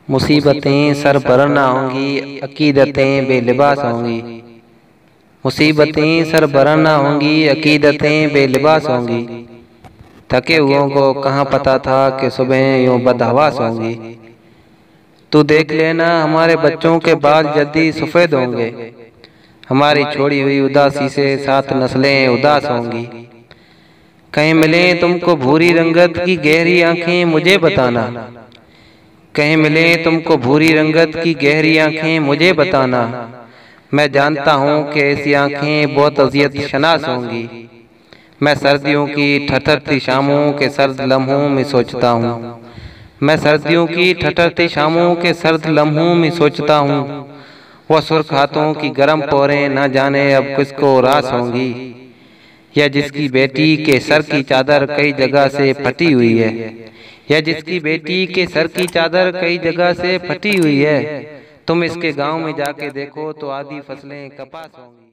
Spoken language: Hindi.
मुसीबतें सर पर न होंगी, अकीदतें बेलिबास होंगी। मुसीबतें सर पर न होंगी, अकीदतें बेलिबास होंगी। थके हुओं को कहाँ पता था कि सुबह यूं बदहवास होंगी। तू देख लेना हमारे बच्चों के बाल जल्दी सफ़ेद होंगे। हमारी छोड़ी हुई उदासी से सात नस्लें उदास होंगी। कहीं मिले तुमको भूरी रंगत की गहरी आंखें मुझे बताना। कहीं मिले तुमको भूरी रंगत की गहरी आंखें मुझे बताना। मैं जानता हूँ कि ऐसी आंखें बहुत अजियत शनास होंगी। मैं सर्दियों की ठठरती शामों के सर्द लम्हों में सोचता हूँ। मैं सर्दियों की ठठरती शामों के सर्द लम्हों में सोचता हूँ। वह सुर्ख हाथों की गर्म पोरें न जाने अब किसको रास होंगी। या जिसकी बेटी के सर की चादर कई जगह से फटी हुई है। या जिसकी बेटी के सर की चादर कई जगह से फटी हुई है। तुम इसके गांव में जाके देखो तो आधी फसलें कपास होंगी।